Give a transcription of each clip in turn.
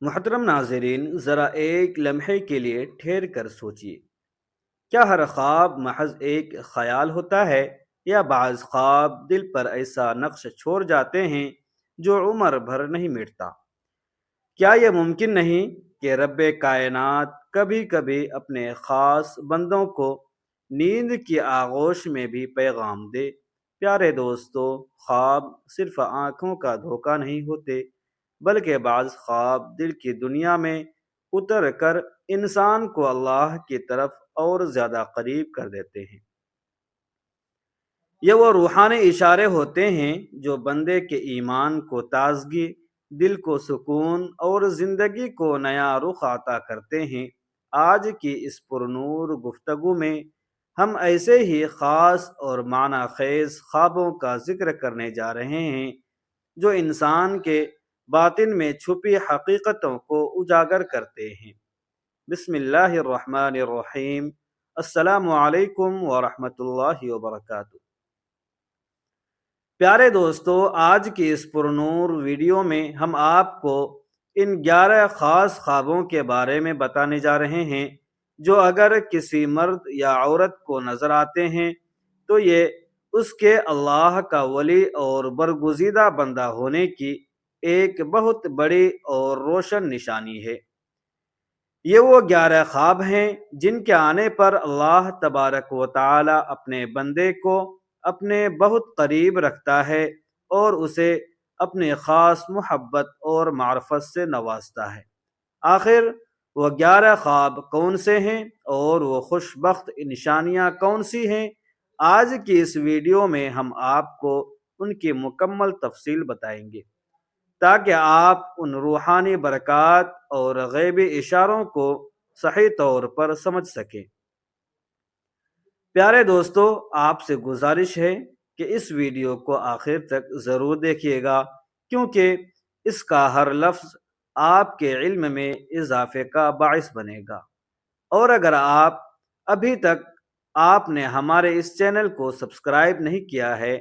محترم ناظرین، ذرا ایک لمحے کے لیے ٹھہر کر سوچیے، کیا ہر خواب محض ایک خیال ہوتا ہے یا بعض خواب دل پر ایسا نقش چھوڑ جاتے ہیں جو عمر بھر نہیں مٹتا؟ کیا یہ ممکن نہیں کہ رب کائنات کبھی کبھی اپنے خاص بندوں کو نیند کی آغوش میں بھی پیغام دے؟ پیارے دوستو، خواب صرف آنکھوں کا دھوکہ نہیں ہوتے، بلکہ بعض خواب دل کی دنیا میں اتر کر انسان کو اللہ کی طرف اور زیادہ قریب کر دیتے ہیں۔ یہ وہ روحانی اشارے ہوتے ہیں جو بندے کے ایمان کو تازگی، دل کو سکون اور زندگی کو نیا رخ عطا کرتے ہیں۔ آج کی اس پرنور گفتگو میں ہم ایسے ہی خاص اور معنی خیز خوابوں کا ذکر کرنے جا رہے ہیں جو انسان کے باطن میں چھپی حقیقتوں کو اجاگر کرتے ہیں۔ بسم اللہ الرحمن الرحیم۔ السلام علیکم ورحمۃ اللہ وبرکاتہ۔ پیارے دوستو، آج کی اس پرنور ویڈیو میں ہم آپ کو ان 11 خاص خوابوں کے بارے میں بتانے جا رہے ہیں جو اگر کسی مرد یا عورت کو نظر آتے ہیں تو یہ اس کے اللہ کا ولی اور برگزیدہ بندہ ہونے کی ایک بہت بڑی اور روشن نشانی ہے۔ یہ وہ 11 خواب ہیں جن کے آنے پر اللہ تبارک و تعالی اپنے بندے کو اپنے بہت قریب رکھتا ہے اور اسے اپنے خاص محبت اور معرفت سے نوازتا ہے۔ آخر وہ 11 خواب کون سے ہیں اور وہ خوش بخت نشانیاں کون سی ہیں؟ آج کی اس ویڈیو میں ہم آپ کو ان کی مکمل تفصیل بتائیں گے تاکہ آپ ان روحانی برکات اور غیبی اشاروں کو صحیح طور پر سمجھ سکیں۔ پیارے دوستو، آپ سے گزارش ہے کہ اس ویڈیو کو آخر تک ضرور دیکھیے گا، کیونکہ اس کا ہر لفظ آپ کے علم میں اضافے کا باعث بنے گا۔ اور اگر ابھی تک آپ نے ہمارے اس چینل کو سبسکرائب نہیں کیا ہے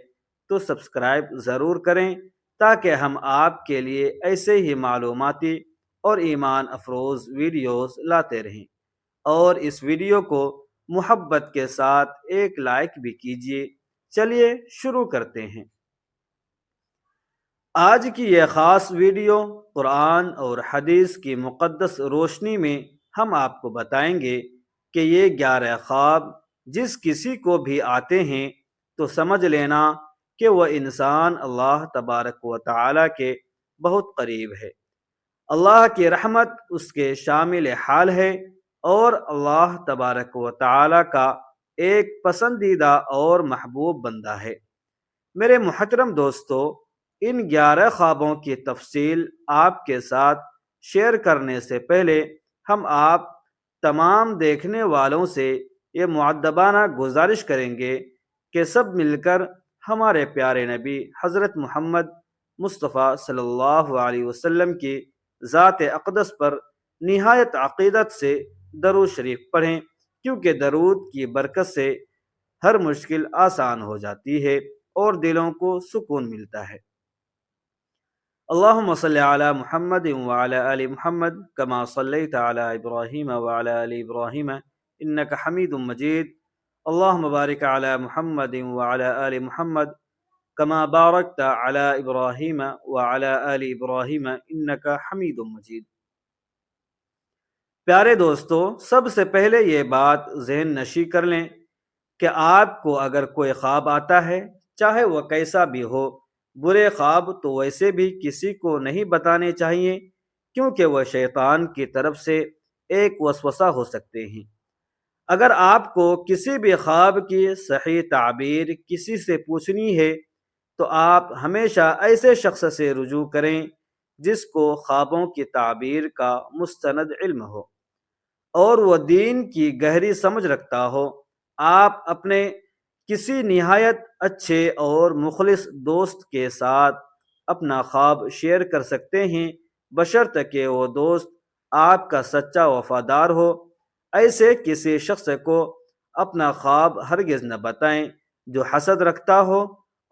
تو سبسکرائب ضرور کریں تاکہ ہم آپ کے لیے ایسے ہی معلوماتی اور ایمان افروز ویڈیوز لاتے رہیں۔ اور اس ویڈیو کو محبت کے ساتھ ایک لائک بھی کیجیے۔ چلیے شروع کرتے ہیں۔ آج کی یہ خاص ویڈیو قرآن اور حدیث کی مقدس روشنی میں ہم آپ کو بتائیں گے کہ یہ 11 خواب جس کسی کو بھی آتے ہیں تو سمجھ لینا کہ وہ انسان اللہ تبارک و تعالی کے بہت قریب ہے۔ اللہ کی رحمت اس کے شامل حال ہے اور اللہ تبارک و تعالی کا ایک پسندیدہ اور محبوب بندہ ہے۔ میرے محترم دوستو، ان 11 خوابوں کی تفصیل آپ کے ساتھ شیئر کرنے سے پہلے ہم آپ تمام دیکھنے والوں سے یہ مؤدبانہ گزارش کریں گے کہ سب مل کر ہمارے پیارے نبی حضرت محمد مصطفیٰ صلی اللہ علیہ وسلم کی ذات اقدس پر نہایت عقیدت سے درود شریف پڑھیں، کیونکہ درود کی برکت سے ہر مشکل آسان ہو جاتی ہے اور دلوں کو سکون ملتا ہے۔ اللہم صلی علی محمد وعلی آل محمد کما صلیت علی ابراہیم وعلی آل ابراہیم انک حمید مجید۔ اللہم بارک علی محمد وعلی آل محمد کما بارکت علی ابراہیم وعلی آل ابراہیم انک حمید مجید۔ پیارے دوستو، سب سے پہلے یہ بات ذہن نشی کر لیں کہ آپ کو اگر کوئی خواب آتا ہے، چاہے وہ کیسا بھی ہو، برے خواب تو ویسے بھی کسی کو نہیں بتانے چاہیے، کیونکہ وہ شیطان کی طرف سے ایک وسوسہ ہو سکتے ہیں۔ اگر آپ کو کسی بھی خواب کی صحیح تعبیر کسی سے پوچھنی ہے تو آپ ہمیشہ ایسے شخص سے رجوع کریں جس کو خوابوں کی تعبیر کا مستند علم ہو اور وہ دین کی گہری سمجھ رکھتا ہو۔ آپ اپنے کسی نہایت اچھے اور مخلص دوست کے ساتھ اپنا خواب شیئر کر سکتے ہیں، بشرط کہ وہ دوست آپ کا سچا وفادار ہو۔ ایسے کسی شخص کو اپنا خواب ہرگز نہ بتائیں جو حسد رکھتا ہو،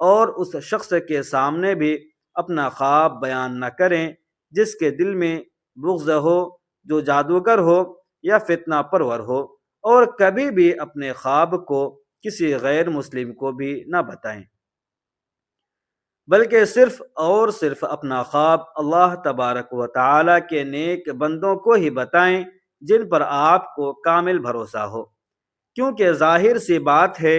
اور اس شخص کے سامنے بھی اپنا خواب بیان نہ کریں جس کے دل میں بغض ہو، جو جادوگر ہو یا فتنہ پرور ہو، اور کبھی بھی اپنے خواب کو کسی غیر مسلم کو بھی نہ بتائیں، بلکہ صرف اور صرف اپنا خواب اللہ تبارک و تعالی کے نیک بندوں کو ہی بتائیں جن پر آپ کو کامل بھروسہ ہو، کیونکہ ظاہر سی بات ہے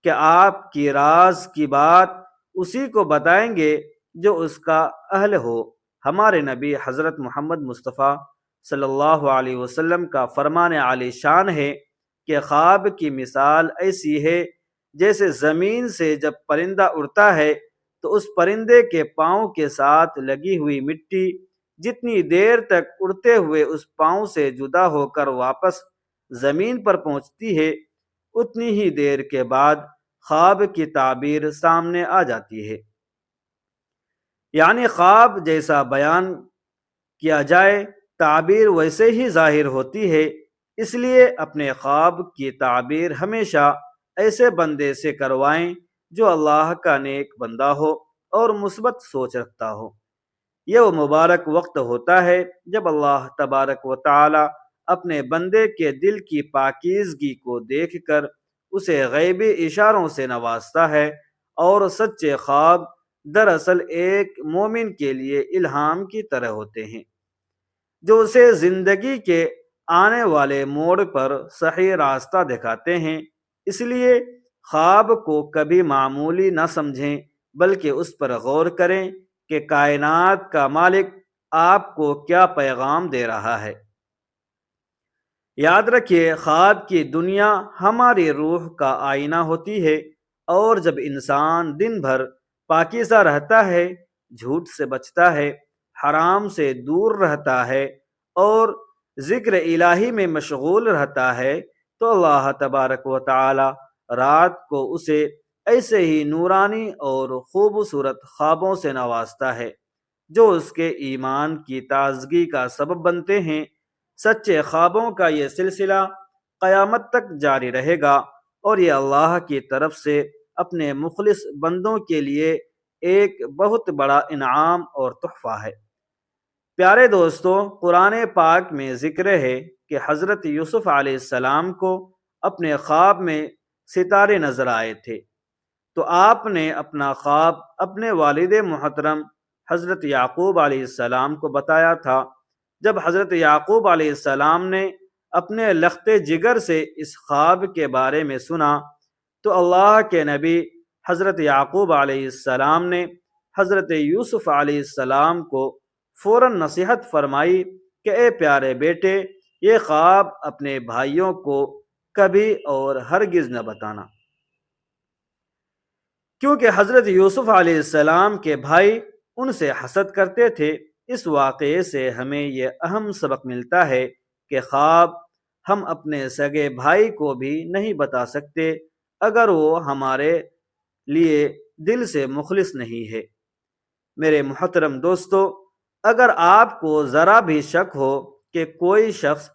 کہ آپ کی راز کی بات اسی کو بتائیں گے جو اس کا اہل ہو۔ ہمارے نبی حضرت محمد مصطفیٰ صلی اللہ علیہ وسلم کا فرمان عالی شان ہے کہ خواب کی مثال ایسی ہے جیسے زمین سے جب پرندہ اڑتا ہے تو اس پرندے کے پاؤں کے ساتھ لگی ہوئی مٹی جتنی دیر تک اڑتے ہوئے اس پاؤں سے جدا ہو کر واپس زمین پر پہنچتی ہے، اتنی ہی دیر کے بعد خواب کی تعبیر سامنے آ جاتی ہے۔ یعنی خواب جیسا بیان کیا جائے، تعبیر ویسے ہی ظاہر ہوتی ہے۔ اس لیے اپنے خواب کی تعبیر ہمیشہ ایسے بندے سے کروائیں جو اللہ کا نیک بندہ ہو اور مثبت سوچ رکھتا ہو۔ یہ وہ مبارک وقت ہوتا ہے جب اللہ تبارک و تعالی اپنے بندے کے دل کی پاکیزگی کو دیکھ کر اسے غیبی اشاروں سے نوازتا ہے، اور سچے خواب دراصل ایک مومن کے لیے الہام کی طرح ہوتے ہیں جو اسے زندگی کے آنے والے موڑ پر صحیح راستہ دکھاتے ہیں۔ اس لیے خواب کو کبھی معمولی نہ سمجھیں، بلکہ اس پر غور کریں کہ کائنات کا مالک آپ کو کیا پیغام دے رہا ہے۔ یاد رکھیے، خواب کی دنیا ہماری روح کا آئینہ ہوتی ہے، اور جب انسان دن بھر پاکیزہ رہتا ہے، جھوٹ سے بچتا ہے، حرام سے دور رہتا ہے اور ذکر الہی میں مشغول رہتا ہے، تو اللہ تبارک و تعالی رات کو اسے ایسے ہی نورانی اور خوبصورت خوابوں سے نوازتا ہے جو اس کے ایمان کی تازگی کا سبب بنتے ہیں۔ سچے خوابوں کا یہ سلسلہ قیامت تک جاری رہے گا، اور یہ اللہ کی طرف سے اپنے مخلص بندوں کے لیے ایک بہت بڑا انعام اور تحفہ ہے۔ پیارے دوستو، قرآن پاک میں ذکر ہے کہ حضرت یوسف علیہ السلام کو اپنے خواب میں ستارے نظر آئے تھے، تو آپ نے اپنا خواب اپنے والد محترم حضرت یعقوب علیہ السلام کو بتایا تھا۔ جب حضرت یعقوب علیہ السلام نے اپنے لخت جگر سے اس خواب کے بارے میں سنا، تو اللہ کے نبی حضرت یعقوب علیہ السلام نے حضرت یوسف علیہ السلام کو فوراً نصیحت فرمائی کہ اے پیارے بیٹے، یہ خواب اپنے بھائیوں کو کبھی اور ہرگز نہ بتانا، کیونکہ حضرت یوسف علیہ السلام کے بھائی ان سے حسد کرتے تھے۔ اس واقعے سے ہمیں یہ اہم سبق ملتا ہے کہ خواب ہم اپنے سگے بھائی کو بھی نہیں بتا سکتے اگر وہ ہمارے لیے دل سے مخلص نہیں ہے۔ میرے محترم دوستو، اگر آپ کو ذرا بھی شک ہو کہ کوئی شخص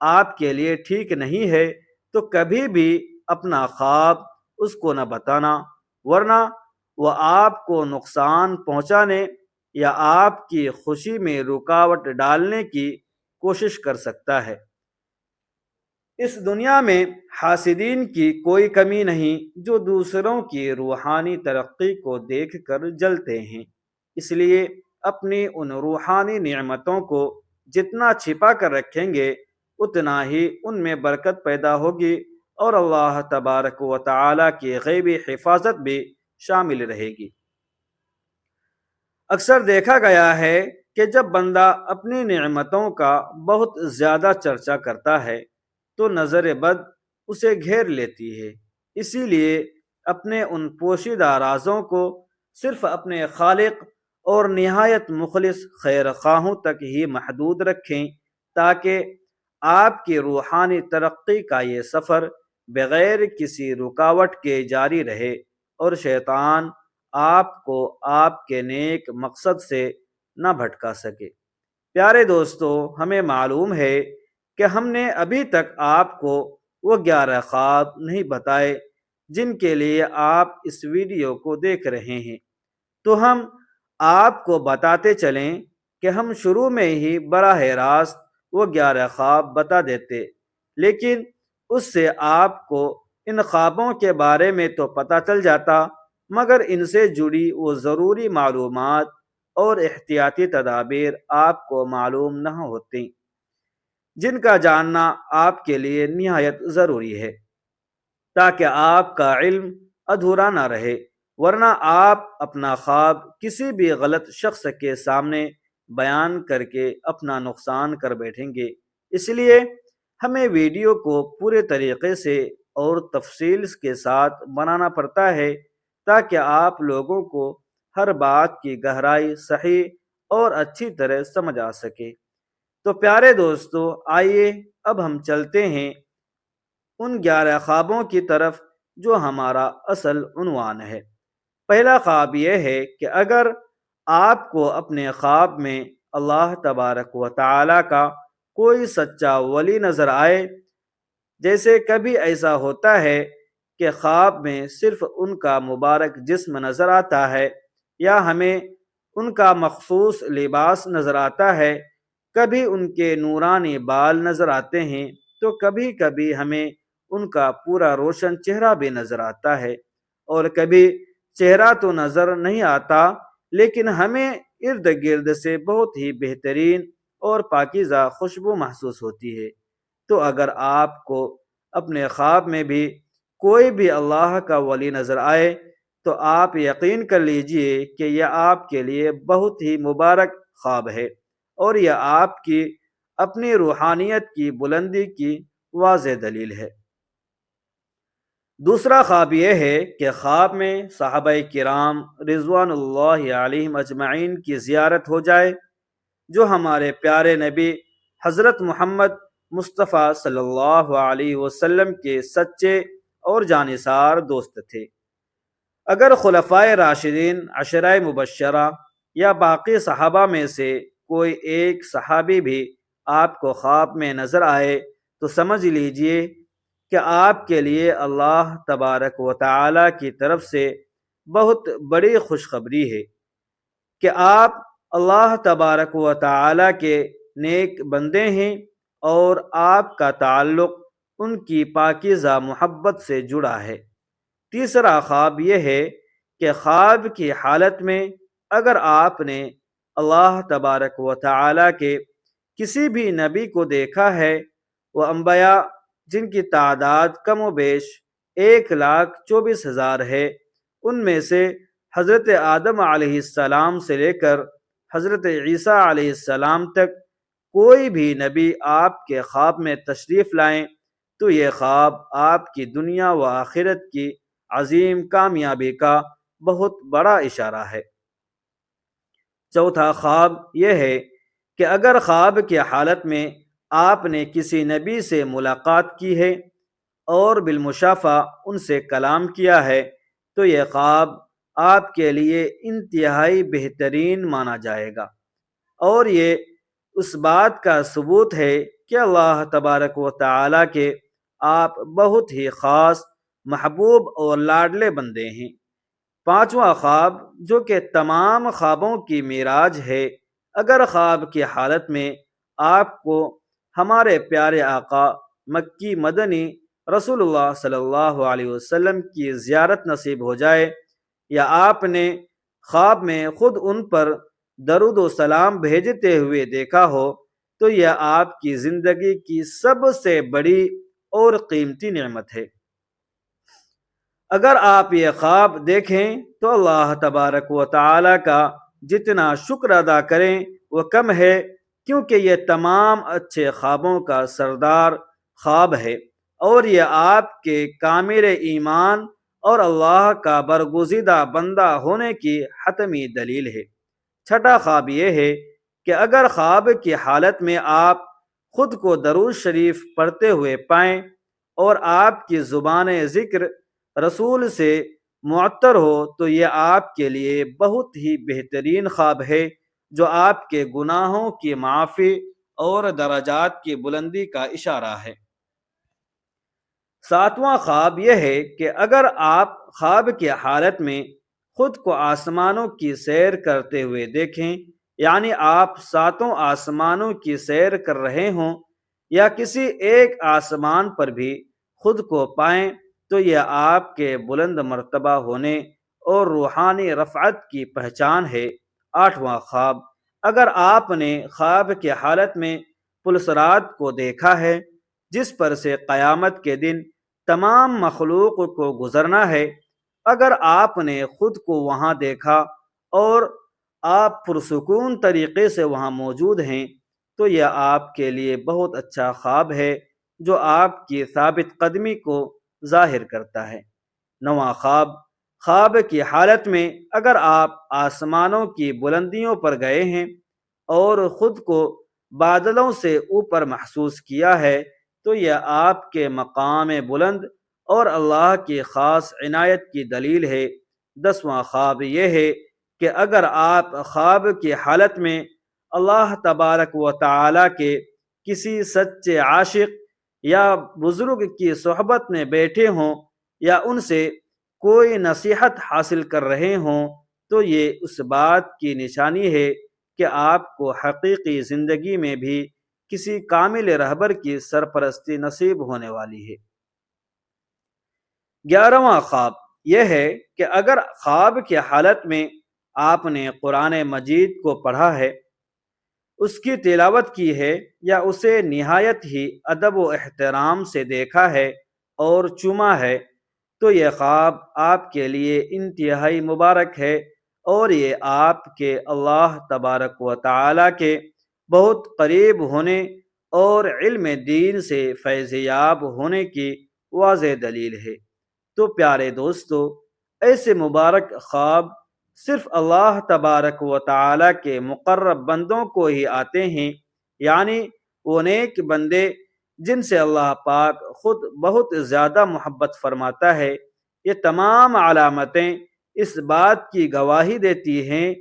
آپ کے لیے ٹھیک نہیں ہے، تو کبھی بھی اپنا خواب اس کو نہ بتانا، ورنہ وہ آپ کو نقصان پہنچانے یا آپ کی خوشی میں رکاوٹ ڈالنے کی کوشش کر سکتا ہے۔ اس دنیا میں حاسدین کی کوئی کمی نہیں جو دوسروں کی روحانی ترقی کو دیکھ کر جلتے ہیں۔ اس لیے اپنی ان روحانی نعمتوں کو جتنا چھپا کر رکھیں گے، اتنا ہی ان میں برکت پیدا ہوگی، اور اللہ تبارک و تعالی کی غیبی حفاظت بھی شامل رہے گی۔ اکثر دیکھا گیا ہے کہ جب بندہ اپنی نعمتوں کا بہت زیادہ چرچا کرتا ہے تو نظر بد اسے گھیر لیتی ہے۔ اسی لیے اپنے ان پوشیدہ رازوں کو صرف اپنے خالق اور نہایت مخلص خیر خواہوں تک ہی محدود رکھیں، تاکہ آپ کی روحانی ترقی کا یہ سفر بغیر کسی رکاوٹ کے جاری رہے، اور شیطان آپ کو آپ کے نیک مقصد سے نہ بھٹکا سکے۔ پیارے دوستو، ہمیں معلوم ہے کہ ہم نے ابھی تک آپ کو وہ 11 خواب نہیں بتائے جن کے لیے آپ اس ویڈیو کو دیکھ رہے ہیں، تو ہم آپ کو بتاتے چلیں کہ ہم شروع میں ہی براہ راست وہ 11 خواب بتا دیتے، لیکن اس سے آپ کو ان خوابوں کے بارے میں تو پتہ چل جاتا، مگر ان سے جڑی وہ ضروری معلومات اور احتیاطی تدابیر آپ کو معلوم نہ ہوتی، جن کا جاننا آپ کے لیے نہایت ضروری ہے تاکہ آپ کا علم ادھورا نہ رہے، ورنہ آپ اپنا خواب کسی بھی غلط شخص کے سامنے بیان کر کے اپنا نقصان کر بیٹھیں گے۔ اس لیے ہمیں ویڈیو کو پورے طریقے سے اور تفصیل کے ساتھ بنانا پڑتا ہے تاکہ آپ لوگوں کو ہر بات کی گہرائی صحیح اور اچھی طرح سمجھ آ سکے۔ تو پیارے دوستو، آئیے اب ہم چلتے ہیں ان 11 خوابوں کی طرف جو ہمارا اصل عنوان ہے۔ پہلا خواب یہ ہے کہ اگر آپ کو اپنے خواب میں اللہ تبارک و تعالی کا کوئی سچا ولی نظر آئے، جیسے کبھی ایسا ہوتا ہے کہ خواب میں صرف ان کا مبارک جسم نظر آتا ہے یا ہمیں ان کا مخصوص لباس نظر آتا ہے، کبھی ان کے نورانی بال نظر آتے ہیں تو کبھی کبھی ہمیں ان کا پورا روشن چہرہ بھی نظر آتا ہے، اور کبھی چہرہ تو نظر نہیں آتا لیکن ہمیں ارد گرد سے بہت ہی بہترین اور پاکیزہ خوشبو محسوس ہوتی ہے۔ تو اگر آپ کو اپنے خواب میں بھی کوئی بھی اللہ کا ولی نظر آئے تو آپ یقین کر لیجئے کہ یہ آپ کے لیے بہت ہی مبارک خواب ہے، اور یہ آپ کی اپنی روحانیت کی بلندی کی واضح دلیل ہے۔ دوسرا خواب یہ ہے کہ خواب میں صحابہ کرام رضوان اللہ علیہم اجمعین کی زیارت ہو جائے، جو ہمارے پیارے نبی حضرت محمد مصطفیٰ صلی اللہ علیہ وسلم کے سچے اور جانثار دوست تھے۔ اگر خلفائے راشدین، عشرہ مبشرہ یا باقی صحابہ میں سے کوئی ایک صحابی بھی آپ کو خواب میں نظر آئے تو سمجھ لیجئے کہ آپ کے لیے اللہ تبارک و تعالی کی طرف سے بہت بڑی خوشخبری ہے کہ آپ اللہ تبارک و تعالی کے نیک بندے ہیں، اور آپ کا تعلق ان کی پاکیزہ محبت سے جڑا ہے۔ تیسرا خواب یہ ہے کہ خواب کی حالت میں اگر آپ نے اللہ تبارک و تعالی کے کسی بھی نبی کو دیکھا ہے، وہ انبیاء جن کی تعداد کم و بیش 1,24,000 ہے، ان میں سے حضرت آدم علیہ السلام سے لے کر حضرت عیسیٰ علیہ السلام تک کوئی بھی نبی آپ کے خواب میں تشریف لائیں تو یہ خواب آپ کی دنیا و آخرت کی عظیم کامیابی کا بہت بڑا اشارہ ہے۔ چوتھا خواب یہ ہے کہ اگر خواب کی حالت میں آپ نے کسی نبی سے ملاقات کی ہے اور بالمشافہ ان سے کلام کیا ہے تو یہ خواب آپ کے لیے انتہائی بہترین مانا جائے گا، اور یہ اس بات کا ثبوت ہے کہ اللہ تبارک و تعالی کے آپ بہت ہی خاص، محبوب اور لاڈلے بندے ہیں۔ پانچواں خواب، جو کہ تمام خوابوں کی معراج ہے، اگر خواب کی حالت میں آپ کو ہمارے پیارے آقا مکی مدنی رسول اللہ صلی اللہ علیہ وسلم کی زیارت نصیب ہو جائے، یا آپ نے خواب میں خود ان پر درود و سلام بھیجتے ہوئے دیکھا ہو، تو یہ آپ کی زندگی کی سب سے بڑی اور قیمتی نعمت ہے۔ اگر آپ یہ خواب دیکھیں تو اللہ تبارک و تعالی کا جتنا شکر ادا کریں وہ کم ہے، کیونکہ یہ تمام اچھے خوابوں کا سردار خواب ہے، اور یہ آپ کے کامل ایمان اور اللہ کا برگزیدہ بندہ ہونے کی حتمی دلیل ہے۔ چھٹا خواب یہ ہے کہ اگر خواب کی حالت میں آپ خود کو درود شریف پڑھتے ہوئے پائیں اور آپ کی زبان ذکر رسول سے معطر ہو تو یہ آپ کے لیے بہت ہی بہترین خواب ہے، جو آپ کے گناہوں کی معافی اور درجات کی بلندی کا اشارہ ہے۔ ساتواں خواب یہ ہے کہ اگر آپ خواب کی حالت میں خود کو آسمانوں کی سیر کرتے ہوئے دیکھیں یعنی آپ ساتوں آسمانوں کی سیر کر رہے ہوں یا کسی ایک آسمان پر بھی خود کو پائیں تو یہ آپ کے بلند مرتبہ ہونے اور روحانی رفعت کی پہچان ہے۔ آٹھواں خواب، اگر آپ نے خواب کی حالت میں پلسرات کو دیکھا ہے جس پر سے قیامت کے دن تمام مخلوق کو گزرنا ہے، اگر آپ نے خود کو وہاں دیکھا اور آپ پرسکون طریقے سے وہاں موجود ہیں تو یہ آپ کے لیے بہت اچھا خواب ہے جو آپ کی ثابت قدمی کو ظاہر کرتا ہے۔ نواں خواب، خواب کی حالت میں اگر آپ آسمانوں کی بلندیوں پر گئے ہیں اور خود کو بادلوں سے اوپر محسوس کیا ہے تو یہ آپ کے مقام بلند اور اللہ کی خاص عنایت کی دلیل ہے۔ دسواں خواب یہ ہے کہ اگر آپ خواب کی حالت میں اللہ تبارک و تعالی کے کسی سچے عاشق یا بزرگ کی صحبت میں بیٹھے ہوں یا ان سے کوئی نصیحت حاصل کر رہے ہوں تو یہ اس بات کی نشانی ہے کہ آپ کو حقیقی زندگی میں بھی کسی کامل رہبر کی سرپرستی نصیب ہونے والی ہے۔ گیارہواں خواب یہ ہے کہ اگر خواب کی حالت میں آپ نے قرآن مجید کو پڑھا ہے، اس کی تلاوت کی ہے یا اسے نہایت ہی ادب و احترام سے دیکھا ہے اور چوما ہے تو یہ خواب آپ کے لیے انتہائی مبارک ہے اور یہ آپ کے اللہ تبارک و تعالی کے بہت قریب ہونے اور علم دین سے فیض یاب ہونے کی واضح دلیل ہے۔ تو پیارے دوستو، ایسے مبارک خواب صرف اللہ تبارک و تعالی کے مقرب بندوں کو ہی آتے ہیں، یعنی وہ نیک بندے جن سے اللہ پاک خود بہت زیادہ محبت فرماتا ہے۔ یہ تمام علامتیں اس بات کی گواہی دیتی ہیں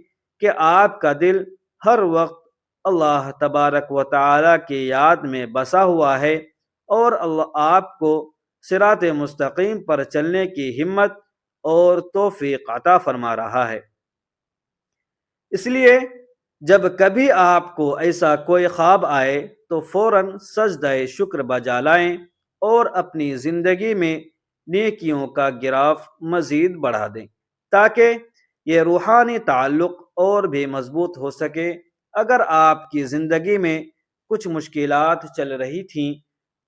کہ آپ کا دل ہر وقت اللہ تبارک و تعالی کی یاد میں بسا ہوا ہے اور اللہ آپ کو صراط مستقیم پر چلنے کی ہمت اور توفیق عطا فرما رہا ہے۔ اس لیے جب کبھی آپ کو ایسا کوئی خواب آئے تو فوراً سجدہ شکر بجا لائیں اور اپنی زندگی میں نیکیوں کا گراف مزید بڑھا دیں تاکہ یہ روحانی تعلق اور بھی مضبوط ہو سکے۔ اگر آپ کی زندگی میں کچھ مشکلات چل رہی تھیں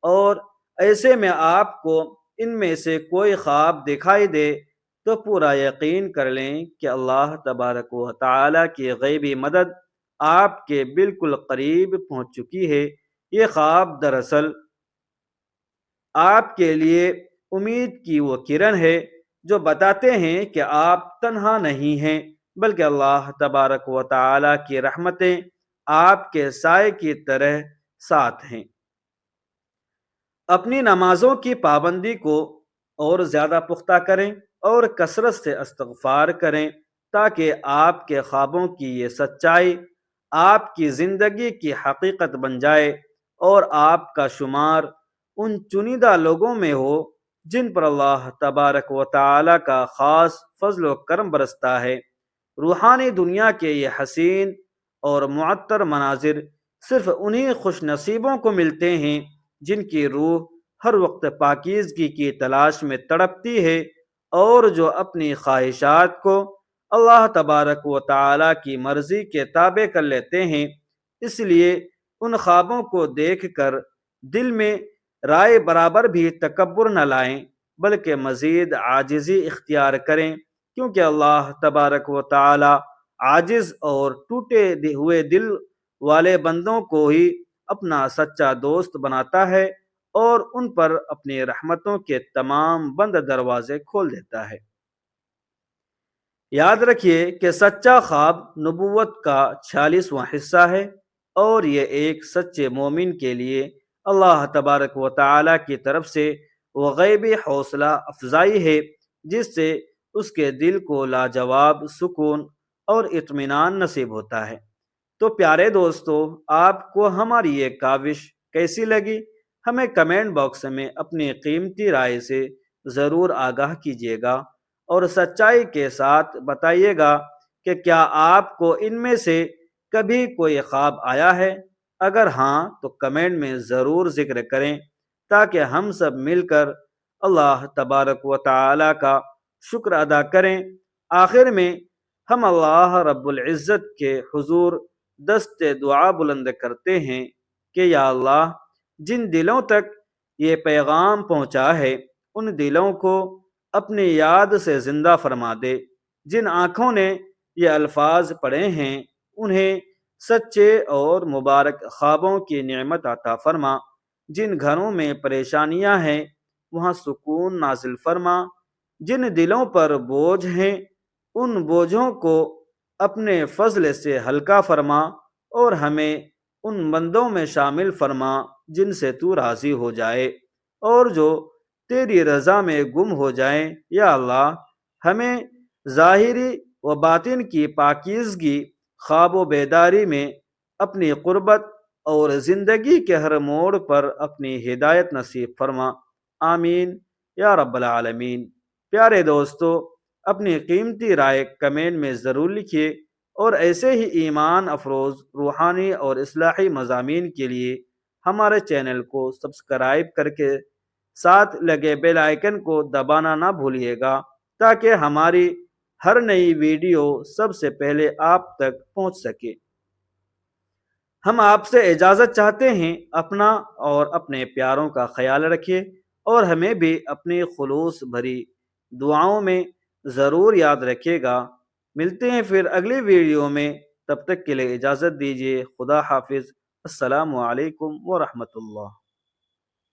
اور ایسے میں آپ کو ان میں سے کوئی خواب دکھائی دے تو پورا یقین کر لیں کہ اللہ تبارک و تعالی کی غیبی مدد آپ کے بالکل قریب پہنچ چکی ہے۔ یہ خواب دراصل آپ کے لیے امید کی وہ کرن ہے جو بتاتے ہیں کہ آپ تنہا نہیں ہیں بلکہ اللہ تبارک و تعالی کی رحمتیں آپ کے سائے کی طرح ساتھ ہیں۔ اپنی نمازوں کی پابندی کو اور زیادہ پختہ کریں اور کثرت سے استغفار کریں تاکہ آپ کے خوابوں کی یہ سچائی آپ کی زندگی کی حقیقت بن جائے اور آپ کا شمار ان چنیدہ لوگوں میں ہو جن پر اللہ تبارک و تعالی کا خاص فضل و کرم برستا ہے۔ روحانی دنیا کے یہ حسین اور معطر مناظر صرف انہی خوش نصیبوں کو ملتے ہیں جن کی روح ہر وقت پاکیزگی کی تلاش میں تڑپتی ہے اور جو اپنی خواہشات کو اللہ تبارک و تعالی کی مرضی کے تابع کر لیتے ہیں۔ اس لیے ان خوابوں کو دیکھ کر دل میں رائے برابر بھی تکبر نہ لائیں بلکہ مزید عاجزی اختیار کریں، کیونکہ اللہ تبارک و تعالی عاجز اور ٹوٹے ہوئے دل والے بندوں کو ہی اپنا سچا دوست بناتا ہے اور ان پر اپنی رحمتوں کے تمام بند دروازے کھول دیتا ہے۔ یاد رکھیے کہ سچا خواب نبوت کا 46واں حصہ ہے اور یہ ایک سچے مومن کے لیے اللہ تبارک و تعالی کی طرف سے وہ غیبی حوصلہ افزائی ہے جس سے اس کے دل کو لاجواب سکون اور اطمینان نصیب ہوتا ہے۔ تو پیارے دوستو، آپ کو ہماری یہ کاوش کیسی لگی؟ ہمیں کمنٹ باکس میں اپنی قیمتی رائے سے ضرور آگاہ کیجیے گا اور سچائی کے ساتھ بتائیے گا کہ کیا آپ کو ان میں سے کبھی کوئی خواب آیا ہے؟ اگر ہاں تو کمنٹ میں ضرور ذکر کریں تاکہ ہم سب مل کر اللہ تبارک و تعالی کا شکر ادا کریں۔ آخر میں ہم اللہ رب العزت کے حضور دست دعا بلند کرتے ہیں کہ یا اللہ، جن دلوں تک یہ پیغام پہنچا ہے ان دلوں کو اپنی یاد سے زندہ فرما دے، جن آنکھوں نے یہ الفاظ پڑھے ہیں انہیں سچے اور مبارک خوابوں کی نعمت عطا فرما، جن گھروں میں پریشانیاں ہیں وہاں سکون نازل فرما، جن دلوں پر بوجھ ہیں ان بوجھوں کو اپنے فضل سے ہلکا فرما، اور ہمیں ان بندوں میں شامل فرما جن سے تو راضی ہو جائے اور جو تیری رضا میں گم ہو جائیں۔ یا اللہ، ہمیں ظاہری و باطن کی پاکیزگی، خواب و بیداری میں اپنی قربت اور زندگی کے ہر موڑ پر اپنی ہدایت نصیب فرما، آمین یا رب العالمین۔ پیارے دوستو، اپنی قیمتی رائے کمنٹ میں ضرور لکھیے، اور ایسے ہی ایمان افروز روحانی اور اصلاحی مضامین کے لیے ہمارے چینل کو سبسکرائب کر کے ساتھ لگے بیل آئیکن کو دبانا نہ بھولیے گا تاکہ ہماری ہر نئی ویڈیو سب سے پہلے آپ تک پہنچ سکے۔ ہم آپ سے اجازت چاہتے ہیں، اپنا اور اپنے پیاروں کا خیال رکھیے، اور ہمیں بھی اپنی خلوص بھری دعاؤں میں ضرور یاد رکھیے گا۔ ملتے ہیں پھر اگلی ویڈیو میں، تب تک کے لیے اجازت دیجیے۔ خدا حافظ۔ السلام علیکم ورحمۃ اللہ۔